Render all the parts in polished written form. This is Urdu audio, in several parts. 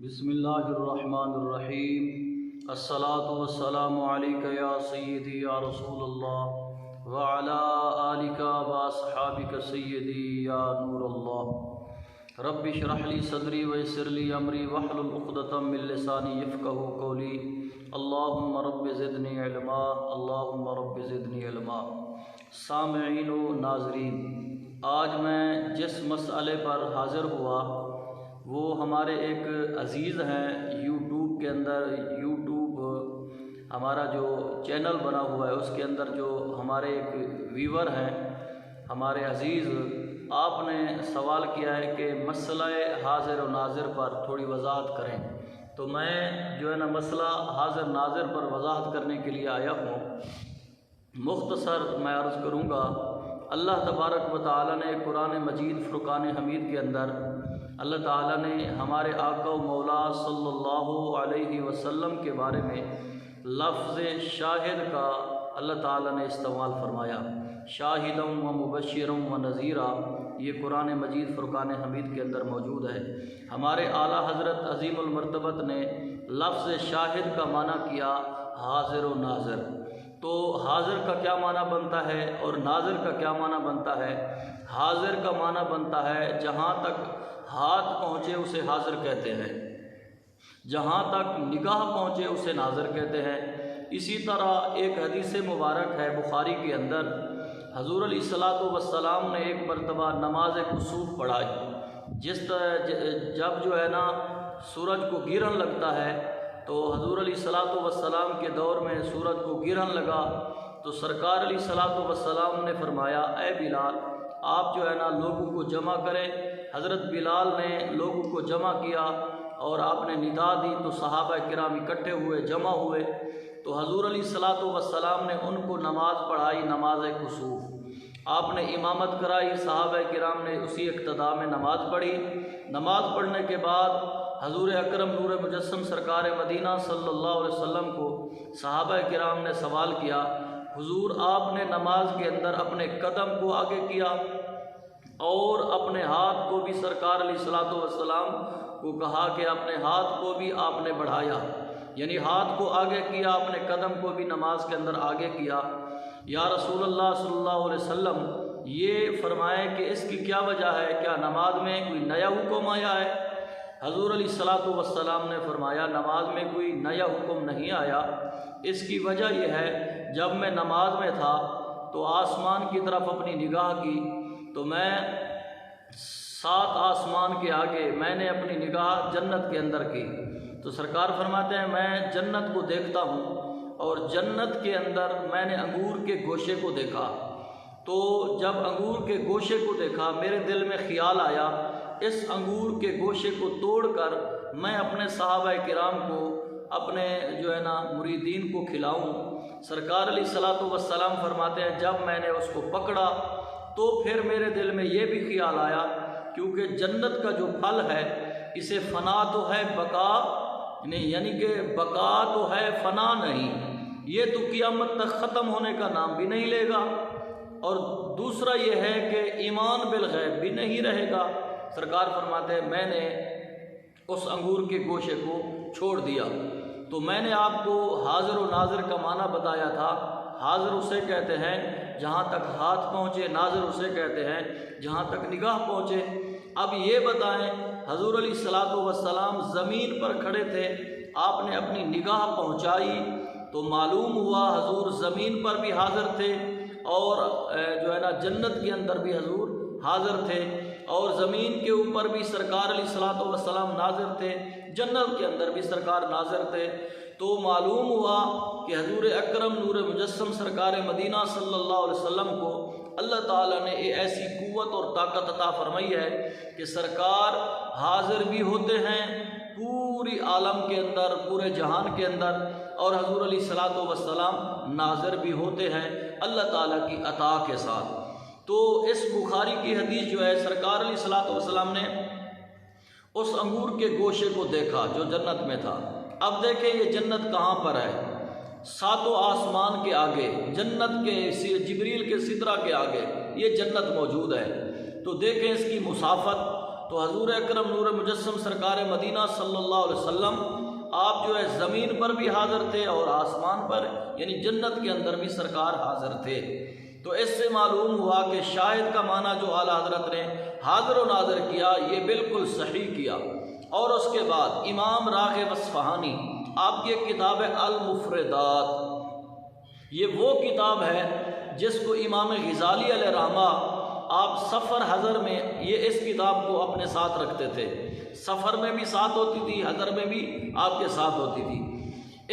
بسم اللہ الرحمن الرحیم۔ الصلاۃ والسلام علیک یا سیدی یا رسول اللہ وعلی آلک واصحابک سیدی یا نور اللہ۔ رب اشرح لی صدری ویسر لی امری واحلل عقدۃ من لسانی یفقہوا قولی۔ اللہم رب زدنی علما، اللہم رب زدنی علما۔ سامعین و ناظرین، آج میں جس مسئلے پر حاضر ہوا وہ ہمارے ایک عزیز ہیں یوٹیوب کے اندر، ہمارا جو چینل بنا ہوا ہے اس کے اندر جو ہمارے ایک ویور ہیں، ہمارے عزیز، آپ نے سوال کیا ہے کہ مسئلہ حاضر و ناظر پر تھوڑی وضاحت کریں۔ تو میں جو ہے نا مسئلہ حاضر ناظر پر وضاحت کرنے کے لیے آیا ہوں۔ مختصر میں عرض کروں گا، اللہ تبارک و تعالیٰ نے قرآن مجید فرقان حمید کے اندر اللہ تعالیٰ نے ہمارے آقا و مولا صلی اللہ علیہ وسلم کے بارے میں لفظ شاہد کا اللہ تعالیٰ نے استعمال فرمایا، شاہدا و مبشرا و نذیرا۔ یہ قرآن مجید فرقان حمید کے اندر موجود ہے۔ ہمارے اعلیٰ حضرت عظیم المرتبت نے لفظ شاہد کا معنی کیا حاضر و ناظر۔ تو حاضر کا کیا معنی بنتا ہے اور ناظر کا کیا معنی بنتا ہے؟ حاضر کا معنی بنتا ہے جہاں تک ہاتھ پہنچے اسے حاضر کہتے ہیں، جہاں تک نگاہ پہنچے اسے ناظر کہتے ہیں۔ اسی طرح ایک حدیث مبارک ہے بخاری کے اندر، حضور علیہ الصلوۃ والسلام نے ایک مرتبہ نماز کسوف پڑھائی۔ جب جو ہے نا سورج کو گرہن لگتا ہے تو حضور علیہ الصلوۃ والسلام کے دور میں سورج کو گرہن لگا تو سرکار علیہ الصلوۃ والسلام نے فرمایا، اے بلال، آپ جو ہے نا لوگوں کو جمع کریں۔ حضرت بلال نے لوگوں کو جمع کیا اور آپ نے ندا دی تو صحابہ کرام اکٹھے ہوئے، جمع ہوئے۔ تو حضور علیہ الصلوۃ والسلام نے ان کو نماز پڑھائی، نماز کسوف۔ آپ نے امامت کرائی، صحابہ کرام نے اسی اقتداء میں نماز پڑھی۔ نماز پڑھنے کے بعد حضور اکرم نور مجسم سرکار مدینہ صلی اللہ علیہ وسلم کو صحابہ کرام نے سوال کیا، حضور آپ نے نماز کے اندر اپنے قدم کو آگے کیا اور اپنے ہاتھ کو بھی سرکار علیہ الصلوۃ والسلام کو کہا کہ اپنے ہاتھ کو بھی آپ نے بڑھایا، یعنی ہاتھ کو آگے کیا، اپنے قدم کو بھی نماز کے اندر آگے کیا۔ یا رسول اللہ صلی اللہ علیہ وسلم، یہ فرمائیں کہ اس کی کیا وجہ ہے؟ کیا نماز میں کوئی نیا حکم آیا ہے؟ حضور علیہ الصلوۃ والسلام نے فرمایا، نماز میں کوئی نیا حکم نہیں آیا۔ اس کی وجہ یہ ہے، جب میں نماز میں تھا تو آسمان کی طرف اپنی نگاہ کی تو میں 7 آسمان کے آگے میں نے اپنی نگاہ جنت کے اندر کی تو سرکار فرماتے ہیں میں جنت کو دیکھتا ہوں اور جنت کے اندر میں نے انگور کے گوشے کو دیکھا۔ تو جب انگور کے گوشے کو دیکھا میرے دل میں خیال آیا، اس انگور کے گوشے کو توڑ کر میں اپنے صحابہ کرام کو، اپنے جو ہے نا مریدین کو کھلاؤں۔ سرکار علیہ الصلوۃ والسلام فرماتے ہیں جب میں نے اس کو پکڑا تو پھر میرے دل میں یہ بھی خیال آیا، کیونکہ جنت کا جو پھل ہے اسے فنا تو ہے بقا نہیں، یعنی کہ بقا تو ہے فنا نہیں، یہ تو قیامت تک ختم ہونے کا نام بھی نہیں لے گا، اور دوسرا یہ ہے کہ ایمان بالغیب بھی نہیں رہے گا۔ سرکار فرماتے ہیں میں نے اس انگور کے گوشے کو چھوڑ دیا۔ تو میں نے آپ کو حاضر و ناظر کا معنی بتایا تھا۔ حاضر اسے کہتے ہیں جہاں تک ہاتھ پہنچے، ناظر اسے کہتے ہیں جہاں تک نگاہ پہنچے۔ اب یہ بتائیں، حضور علیہ الصلوۃ والسلام زمین پر کھڑے تھے، آپ نے اپنی نگاہ پہنچائی تو معلوم ہوا حضور زمین پر بھی حاضر تھے اور جو ہے نا جنت کے اندر بھی حضور حاضر تھے، اور زمین کے اوپر بھی سرکار علیہ الصلوۃ والسلام ناظر تھے، جنت کے اندر بھی سرکار ناظر تھے۔ تو معلوم ہوا کہ حضور اکرم نور مجسم سرکار مدینہ صلی اللہ علیہ وسلم کو اللہ تعالیٰ نے ایسی قوت اور طاقت عطا فرمائی ہے کہ سرکار حاضر بھی ہوتے ہیں پوری عالم کے اندر، پورے جہان کے اندر، اور حضور علیہ الصلوۃ والسلام ناظر بھی ہوتے ہیں اللہ تعالیٰ کی عطا کے ساتھ۔ تو اس بخاری کی حدیث جو ہے، سرکار علیہ الصلوۃ والسلام نے اس انگور کے گوشے کو دیکھا جو جنت میں تھا۔ اب دیکھیں یہ جنت کہاں پر ہے؟ 7 آسمان کے آگے، جنت کے جبریل کے سدرہ کے آگے یہ جنت موجود ہے۔ تو دیکھیں اس کی مسافت تو حضور اکرم نور مجسم سرکار مدینہ صلی اللہ علیہ وسلم آپ جو ہے زمین پر بھی حاضر تھے اور آسمان پر یعنی جنت کے اندر بھی سرکار حاضر تھے۔ تو اس سے معلوم ہوا کہ شاہد کا معنی جو اعلیٰ حضرت نے حاضر و ناظر کیا یہ بالکل صحیح کیا۔ اور اس کے بعد امام راغب اصفہانی آپ کی ایک کتاب ہے المفردات، یہ وہ کتاب ہے جس کو امام غزالی علیہ رحمہ آپ سفر حضر میں یہ اس کتاب کو اپنے ساتھ رکھتے تھے، سفر میں بھی ساتھ ہوتی تھی، حضر میں بھی آپ کے ساتھ ہوتی تھی۔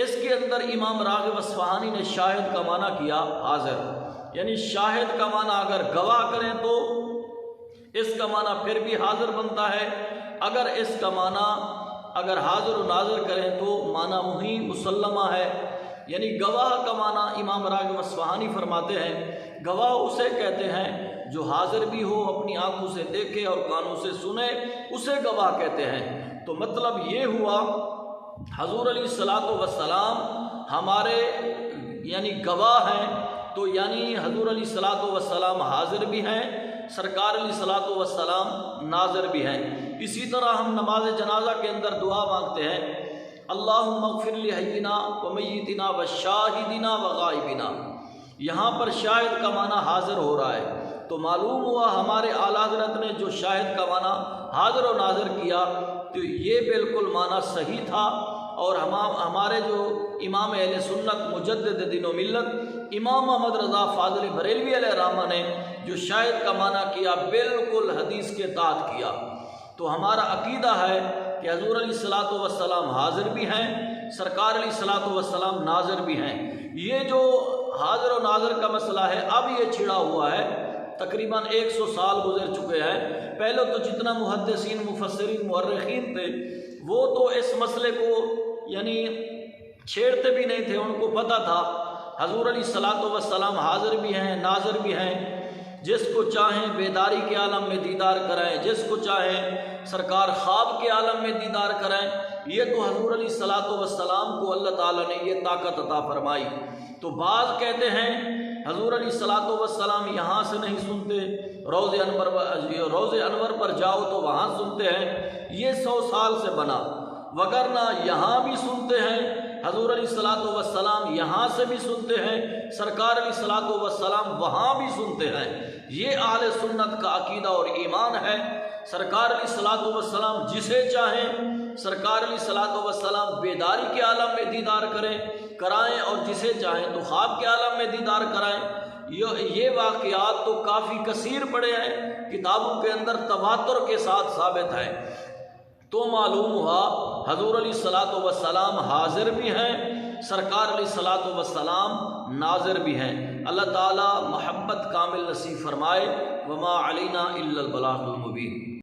اس کے اندر امام راغب اصفہانی نے شاہد کا معنی کیا حاضر، یعنی شاہد کا معنی اگر گواہ کریں تو اس کا معنی پھر بھی حاضر بنتا ہے، اگر اس کا معنی اگر حاضر و ناظر کریں تو معنی وہی مسلمہ ہے، یعنی گواہ کا معنی امام راغب اصفہانی فرماتے ہیں گواہ اسے کہتے ہیں جو حاضر بھی ہو، اپنی آنکھوں سے دیکھے اور کانوں سے سنے، اسے گواہ کہتے ہیں۔ تو مطلب یہ ہوا حضور علیہ الصلوۃ والسلام ہمارے یعنی گواہ ہیں، تو یعنی حضور علیہ الصلوۃ والسلام حاضر بھی ہیں، سرکار علیہ الصلوۃ والسلام ناظر بھی ہیں۔ اسی طرح ہم نماز جنازہ کے اندر دعا مانگتے ہیں اللہم اغفر لحینا و میتنا و شاہدنا و غائبنا، یہاں پر شاہد کا معنی حاضر ہو رہا ہے، تو معلوم ہوا ہمارے اعلیٰ حضرت نے جو شاہد کا معنی حاضر و ناظر کیا تو یہ بالکل معنی صحیح تھا۔ اور ہمارے جو امام اہل سنت مجدد دین و ملت امام محمد رضا فاضل بریلوی علیہ رحمہ نے جو شاہد کا معنی کیا بالکل حدیث کے تحت کیا۔ تو ہمارا عقیدہ ہے کہ حضور علیہ الصلوۃ والسلام حاضر بھی ہیں، سرکار علیہ الصلوۃ والسلام ناظر بھی ہیں۔ یہ جو حاضر و ناظر کا مسئلہ ہے اب یہ چھڑا ہوا ہے، تقریباً 100 سال گزر چکے ہیں۔ پہلے تو جتنا محدثین مفسرین مورخین تھے وہ تو اس مسئلے کو یعنی چھیڑتے بھی نہیں تھے، ان کو پتہ تھا حضور علیہ الصلوۃ والسلام حاضر بھی ہیں ناظر بھی ہیں، جس کو چاہیں بیداری کے عالم میں دیدار کرائیں، جس کو چاہیں سرکار خواب کے عالم میں دیدار کرائیں۔ یہ تو حضور علیہ الصلوۃ والسلام کو اللہ تعالیٰ نے یہ طاقت عطا فرمائی۔ تو بعض کہتے ہیں حضور علیہ الصلوۃ والسلام یہاں سے نہیں سنتے، روض انور پر جاؤ تو وہاں سنتے ہیں، یہ 100 سال سے بنا، وگرنہ یہاں بھی سنتے ہیں حضور علیہ الصلوۃ والسلام یہاں سے بھی سنتے ہیں، سرکار علیہ الصلوۃ والسلام وہاں بھی سنتے ہیں۔ یہ اہل سنت کا عقیدہ اور ایمان ہے۔ سرکار علیہ الصلوۃ والسلام جسے چاہیں سرکار علیہ الصلوۃ والسلام بیداری کے عالم میں دیدار کرائیں اور جسے چاہیں تو خواب کے عالم میں دیدار کرائیں۔ یہ واقعات تو کافی کثیر پڑے ہیں، کتابوں کے اندر تواتر کے ساتھ ثابت ہیں۔ تو معلوم ہوا حضور علیہ الصلوۃ والسلام حاضر بھی ہیں، سرکار علیہ الصلوۃ والسلام ناظر بھی ہیں۔ اللہ تعالی محبت کامل نصیب فرمائے۔ وما علینا الا البلاغ المبین۔